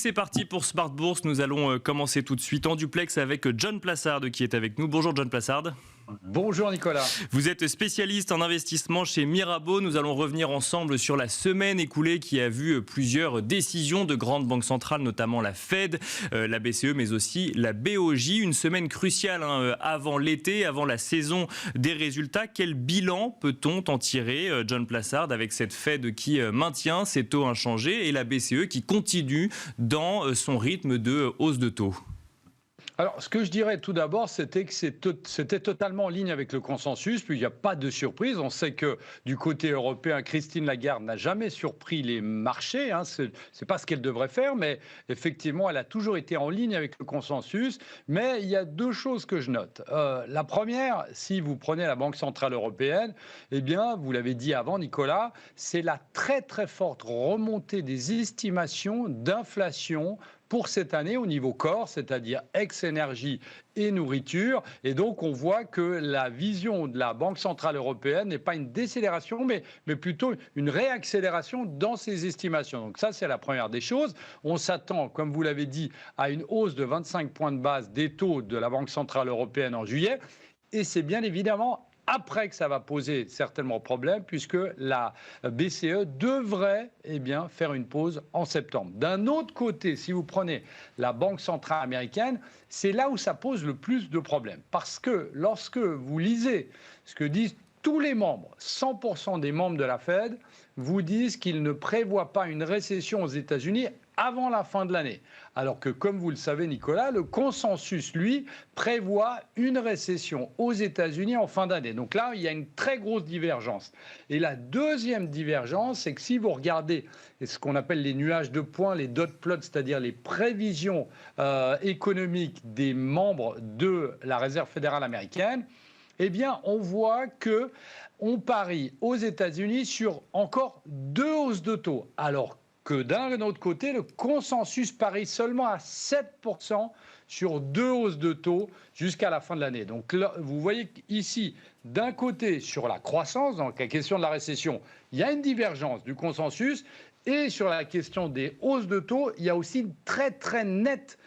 c'est parti pour Smart Bourse. Nous allons commencer tout de suite en duplex avec John Plassard qui est avec nous. Bonjour John Plassard. Bonjour Nicolas. Vous êtes spécialiste en investissement chez Mirabeau. Nous allons revenir ensemble sur la semaine écoulée qui a vu plusieurs décisions de grandes banques centrales, notamment la Fed, la BCE, mais aussi la BOJ. Une semaine cruciale avant l'été, avant la saison des résultats. Quel bilan peut-on en tirer, John Plassard, avec cette Fed qui maintient ses taux inchangés et la BCE qui continue dans son rythme de hausse de taux? Alors, ce que je dirais tout d'abord, c'était que c'était totalement en ligne avec le consensus, puis il n'y a pas de surprise. On sait que du côté européen, Christine Lagarde n'a jamais surpris les marchés. C'est pas ce qu'elle devrait faire, mais effectivement, elle a toujours été en ligne avec le consensus. Mais il y a deux choses que je note. La première, si vous prenez la Banque centrale européenne, eh bien, vous l'avez dit avant, Nicolas, c'est la très très forte remontée des estimations d'inflation pour cette année au niveau corps, c'est-à-dire ex-énergie et nourriture. Et donc, on voit que la vision de la Banque centrale européenne n'est pas une décélération, mais plutôt une réaccélération dans ses estimations. Donc ça, c'est la première des choses. On s'attend, comme vous l'avez dit, à une hausse de 25 points de base des taux de la Banque centrale européenne en juillet. Et c'est bien évidemment après que ça va poser certainement problème, puisque la BCE devrait faire une pause en septembre. D'un autre côté, si vous prenez la Banque centrale américaine, c'est là où ça pose le plus de problèmes. Parce que lorsque vous lisez ce que disent tous les membres, 100% des membres de la Fed, vous disent qu'ils ne prévoient pas une récession aux États-Unis avant la fin de l'année. Alors que, comme vous le savez, Nicolas, le consensus, lui, prévoit une récession aux États-Unis en fin d'année. Donc là, il y a une très grosse divergence. Et la deuxième divergence, c'est que si vous regardez ce qu'on appelle les nuages de points, les dot plots, c'est-à-dire les prévisions économiques des membres de la Réserve fédérale américaine, eh bien, on voit qu'on parie aux États-Unis sur encore 2 hausses de taux, alors que d'un autre côté, le consensus parie seulement à 7% sur 2 hausses de taux jusqu'à la fin de l'année. Donc là, vous voyez ici, d'un côté, sur la croissance, donc la question de la récession, il y a une divergence du consensus. Et sur la question des hausses de taux, il y a aussi une très très nette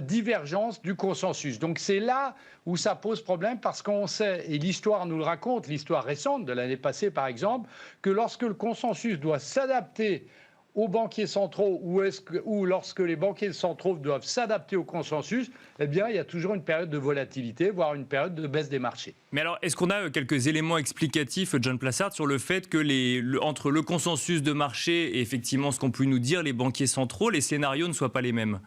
divergence du consensus. Donc c'est là où ça pose problème parce qu'on sait, et l'histoire nous le raconte, l'histoire récente de l'année passée par exemple, que lorsque le consensus doit s'adapter aux banquiers centraux ou lorsque les banquiers centraux doivent s'adapter au consensus, eh bien, il y a toujours une période de volatilité, voire une période de baisse des marchés. Mais alors, est-ce qu'on a quelques éléments explicatifs, John Plassard, sur le fait que entre le consensus de marché et effectivement ce qu'ont pu nous dire les banquiers centraux, les scénarios ne soient pas les mêmes ?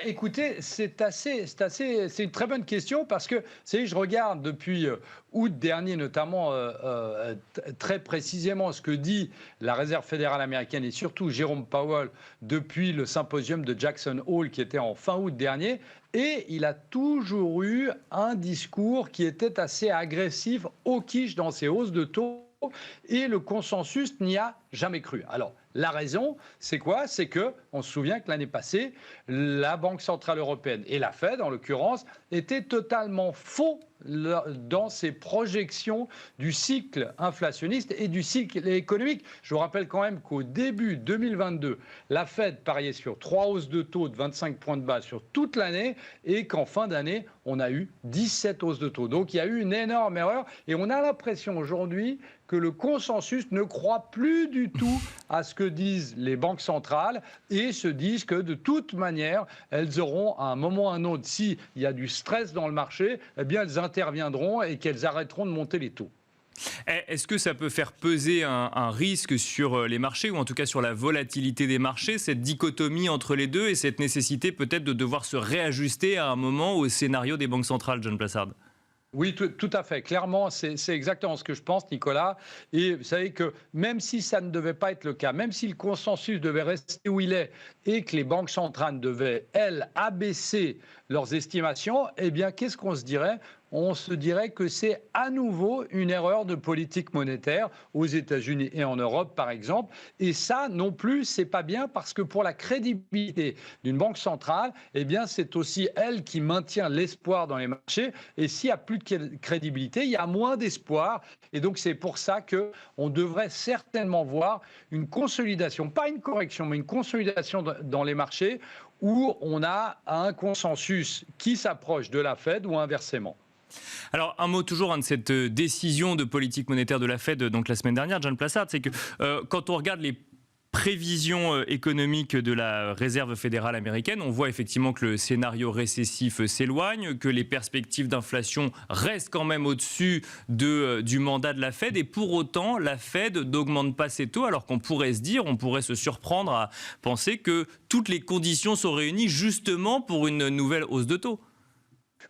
Écoutez, c'est une très bonne question parce que, vous savez, je regarde depuis août dernier, notamment très précisément ce que dit la Réserve fédérale américaine et surtout Jérôme Powell depuis le symposium de Jackson Hole qui était en fin août dernier. Et il a toujours eu un discours qui était assez agressif, hawkish dans ses hausses de taux. Et le consensus n'y a jamais cru. Alors, la raison, c'est quoi? C'est qu'on se souvient que l'année passée, la Banque centrale européenne et la Fed, en l'occurrence, étaient totalement faux dans ses projections du cycle inflationniste et du cycle économique. Je vous rappelle quand même qu'au début 2022, la Fed pariait sur 3 hausses de taux de 25 points de base sur toute l'année et qu'en fin d'année, on a eu 17 hausses de taux. Donc il y a eu une énorme erreur et on a l'impression aujourd'hui que le consensus ne croit plus du tout à ce que disent les banques centrales et se disent que de toute manière, elles auront à un moment ou à un autre, s'il y a du stress dans le marché, eh bien elles interviendront et qu'elles arrêteront de monter les taux. Est-ce que ça peut faire peser un risque sur les marchés ou en tout cas sur la volatilité des marchés, cette dichotomie entre les deux et cette nécessité peut-être de devoir se réajuster à un moment au scénario des banques centrales, John Plassard? Oui, tout à fait. Clairement, c'est exactement ce que je pense, Nicolas. Et vous savez que même si ça ne devait pas être le cas, même si le consensus devait rester où il est et que les banques centrales devaient, elles, abaisser leurs estimations, eh bien, qu'est-ce qu'on se dirait? on se dirait que c'est à nouveau une erreur de politique monétaire aux États-Unis et en Europe, par exemple. Et ça, non plus, c'est pas bien parce que pour la crédibilité d'une banque centrale, eh bien, c'est aussi elle qui maintient l'espoir dans les marchés. Et s'il n'y a plus de crédibilité, il y a moins d'espoir. Et donc, c'est pour ça qu'on devrait certainement voir une consolidation, pas une correction, mais une consolidation dans les marchés où on a un consensus qui s'approche de la Fed ou inversement. Alors, un mot toujours de cette décision de politique monétaire de la Fed, donc la semaine dernière, John Plassard, c'est que quand on regarde les prévisions économiques de la Réserve fédérale américaine, on voit effectivement que le scénario récessif s'éloigne, que les perspectives d'inflation restent quand même au-dessus du mandat de la Fed, et pour autant, la Fed n'augmente pas ses taux, alors qu'on pourrait se dire, on pourrait se surprendre à penser que toutes les conditions sont réunies justement pour une nouvelle hausse de taux.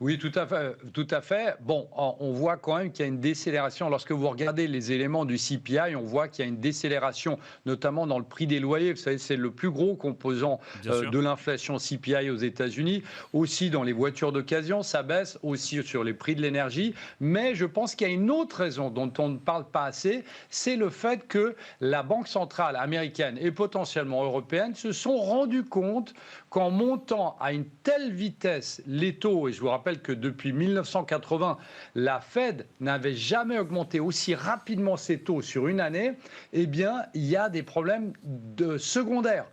Oui, tout à fait, tout à fait. Bon, on voit quand même qu'il y a une décélération. Lorsque vous regardez les éléments du CPI, on voit qu'il y a une décélération, notamment dans le prix des loyers. Vous savez, c'est le plus gros composant de l'inflation CPI aux États-Unis. Aussi dans les voitures d'occasion, ça baisse. Aussi sur les prix de l'énergie. Mais je pense qu'il y a une autre raison dont on ne parle pas assez, c'est le fait que la Banque centrale américaine et potentiellement européenne se sont rendus compte qu'en montant à une telle vitesse les taux, et je vous rappelle que depuis 1980, la Fed n'avait jamais augmenté aussi rapidement ses taux sur une année, eh bien, il y a des problèmes secondaires.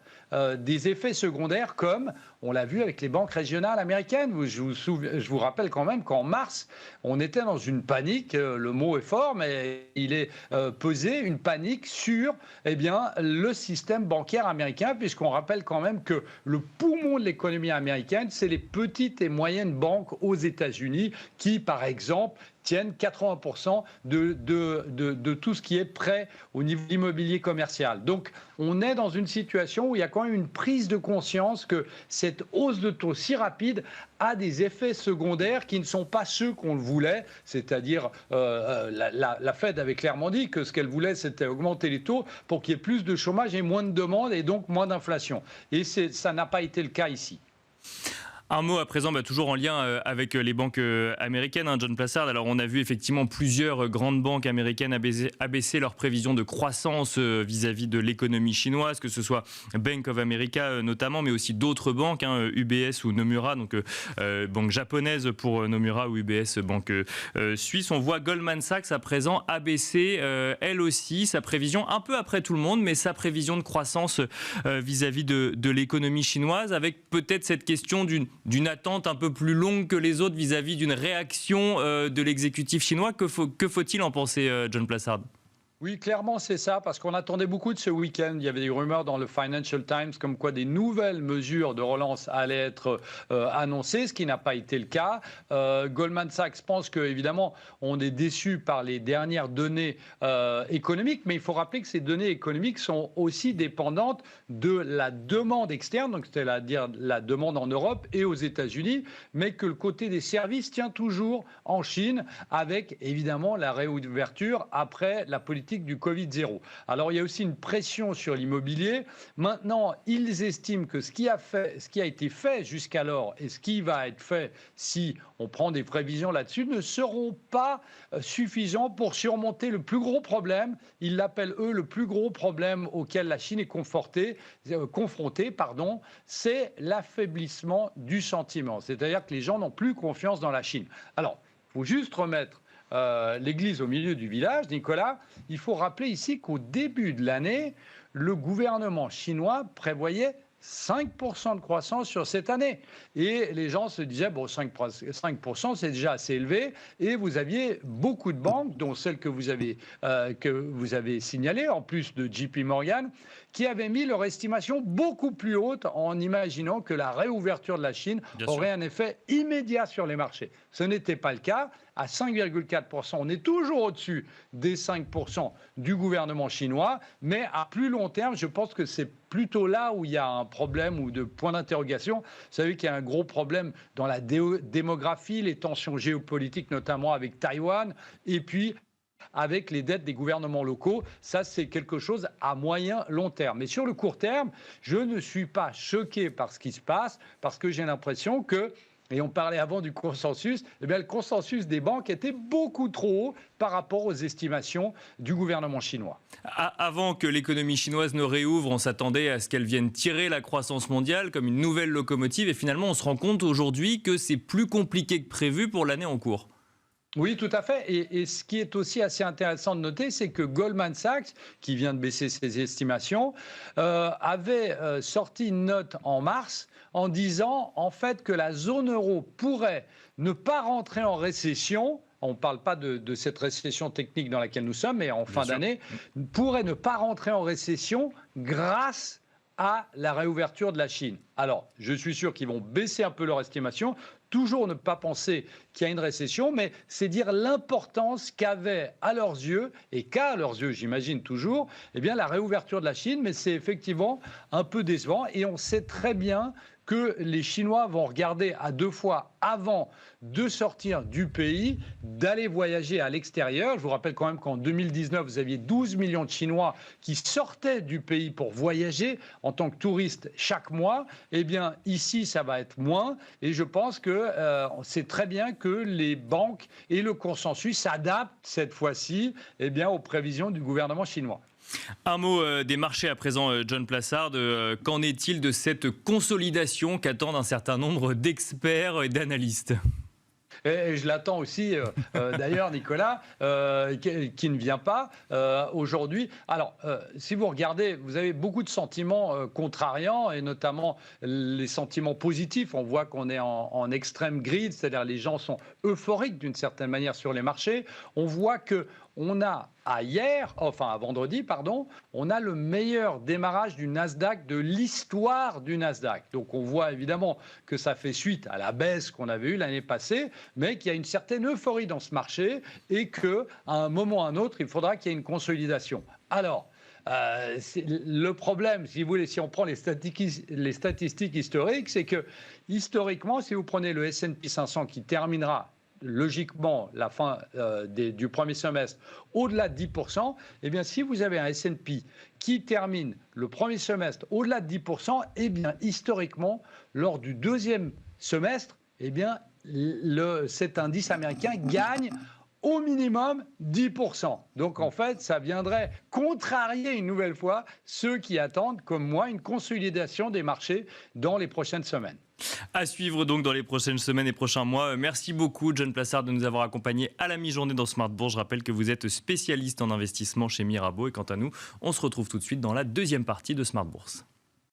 Des effets secondaires comme on l'a vu avec les banques régionales américaines. Je vous rappelle quand même qu'en mars, on était dans une panique, le mot est fort, mais il est pesé, une panique sur le système bancaire américain, puisqu'on rappelle quand même que le poumon de l'économie américaine, c'est les petites et moyennes banques aux États-Unis qui, par exemple, tiennent 80% de tout ce qui est prêt au niveau de l'immobilier commercial. Donc, on est dans une situation où il y a quand même une prise de conscience que cette hausse de taux si rapide a des effets secondaires qui ne sont pas ceux qu'on le voulait, c'est-à-dire la Fed avait clairement dit que ce qu'elle voulait, c'était augmenter les taux pour qu'il y ait plus de chômage et moins de demande et donc moins d'inflation. Et ça n'a pas été le cas ici. Un mot à présent, toujours en lien avec les banques américaines, John Plassard. Alors, on a vu effectivement plusieurs grandes banques américaines abaisser leurs prévisions de croissance vis-à-vis de l'économie chinoise, que ce soit Bank of America notamment, mais aussi d'autres banques, UBS ou Nomura, donc banque japonaise pour Nomura ou UBS, banque suisse. On voit Goldman Sachs à présent abaisser, elle aussi, sa prévision, un peu après tout le monde, mais sa prévision de croissance vis-à-vis de l'économie chinoise, avec peut-être cette question d'une attente un peu plus longue que les autres vis-à-vis d'une réaction de l'exécutif chinois. Que faut-il en penser, John Plassard ? Oui, clairement, c'est ça, parce qu'on attendait beaucoup de ce week-end. Il y avait des rumeurs dans le Financial Times comme quoi des nouvelles mesures de relance allaient être annoncées, ce qui n'a pas été le cas. Goldman Sachs pense qu'évidemment, on est déçu par les dernières données économiques, mais il faut rappeler que ces données économiques sont aussi dépendantes de la demande externe, donc c'est-à-dire la demande en Europe et aux États-Unis, mais que le côté des services tient toujours en Chine, avec évidemment la réouverture après la politique du Covid-0. Alors, il y a aussi une pression sur l'immobilier. Maintenant, ils estiment que ce qui a été fait jusqu'alors et ce qui va être fait si on prend des prévisions là-dessus ne seront pas suffisants pour surmonter le plus gros problème. Ils l'appellent, eux, le plus gros problème auquel la Chine est confrontée, c'est l'affaiblissement du sentiment. C'est-à-dire que les gens n'ont plus confiance dans la Chine. Alors, il faut juste remettre l'église au milieu du village, Nicolas. Il faut rappeler ici qu'au début de l'année, le gouvernement chinois prévoyait 5% de croissance sur cette année. Et les gens se disaient, bon, 5% c'est déjà assez élevé. Et vous aviez beaucoup de banques, dont celle que vous avez signalée, en plus de JP Morgan, qui avaient mis leur estimation beaucoup plus haute en imaginant que la réouverture de la Chine aurait un effet immédiat sur les marchés. Ce n'était pas le cas. À 5,4%, on est toujours au-dessus des 5% du gouvernement chinois, mais à plus long terme, je pense que c'est plutôt là où il y a un problème ou de point d'interrogation. Vous savez qu'il y a un gros problème dans la démographie, les tensions géopolitiques, notamment avec Taïwan, et puis avec les dettes des gouvernements locaux. Ça, c'est quelque chose à moyen, long terme. Mais sur le court terme, je ne suis pas choqué par ce qui se passe, parce que j'ai l'impression que et on parlait avant du consensus, eh bien, le consensus des banques était beaucoup trop haut par rapport aux estimations du gouvernement chinois. Avant que l'économie chinoise ne réouvre, on s'attendait à ce qu'elle vienne tirer la croissance mondiale comme une nouvelle locomotive. Et finalement, on se rend compte aujourd'hui que c'est plus compliqué que prévu pour l'année en cours. Oui, tout à fait. Et ce qui est aussi assez intéressant de noter, c'est que Goldman Sachs, qui vient de baisser ses estimations, avait sorti une note en mars en disant en fait que la zone euro pourrait ne pas rentrer en récession. On ne parle pas de cette récession technique dans laquelle nous sommes, mais en fin d'année, pourrait ne pas rentrer en récession grâce à la réouverture de la Chine. Alors, je suis sûr qu'ils vont baisser un peu leur estimation, toujours ne pas penser qu'il y a une récession, mais c'est dire l'importance qu'avait à leurs yeux, et qu'a à leurs yeux, j'imagine toujours, eh bien, la réouverture de la Chine, mais c'est effectivement un peu décevant, et on sait très bien que les Chinois vont regarder à deux fois avant de sortir du pays, d'aller voyager à l'extérieur. Je vous rappelle quand même qu'en 2019, vous aviez 12 millions de Chinois qui sortaient du pays pour voyager en tant que touristes chaque mois. Eh bien, ici, ça va être moins. Et je pense que c'est très bien que les banques et le consensus s'adaptent cette fois-ci eh bien, aux prévisions du gouvernement chinois. Un mot des marchés à présent, John Plassard. Qu'en est-il de cette consolidation qu'attendent un certain nombre d'experts et d'analystes ? Et je l'attends aussi, d'ailleurs, Nicolas, qui ne vient pas aujourd'hui. Alors, si vous regardez, vous avez beaucoup de sentiments contrariants, et notamment les sentiments positifs. On voit qu'on est en extrême grid, c'est-à-dire les gens sont euphoriques d'une certaine manière sur les marchés. On voit qu'on a à vendredi, on a le meilleur démarrage du Nasdaq de l'histoire du Nasdaq. Donc on voit évidemment que ça fait suite à la baisse qu'on avait eue l'année passée, mais qu'il y a une certaine euphorie dans ce marché et qu'à un moment ou à un autre, il faudra qu'il y ait une consolidation. Alors, le problème, si vous voulez, si on prend les statistiques historiques, c'est que historiquement, si vous prenez le S&P 500 qui terminera logiquement la fin du premier semestre au-delà de 10%, eh bien, si vous avez un S&P qui termine le premier semestre au-delà de 10%, eh bien, historiquement, lors du deuxième semestre, eh bien, cet indice américain gagne au minimum 10%. Donc en fait, ça viendrait contrarier une nouvelle fois ceux qui attendent, comme moi, une consolidation des marchés dans les prochaines semaines. À suivre donc dans les prochaines semaines et prochains mois. Merci beaucoup, John Plassard, de nous avoir accompagnés à la mi-journée dans Smart Bourse. Je rappelle que vous êtes spécialiste en investissement chez Mirabaud. Et quant à nous, on se retrouve tout de suite dans la deuxième partie de Smart Bourse.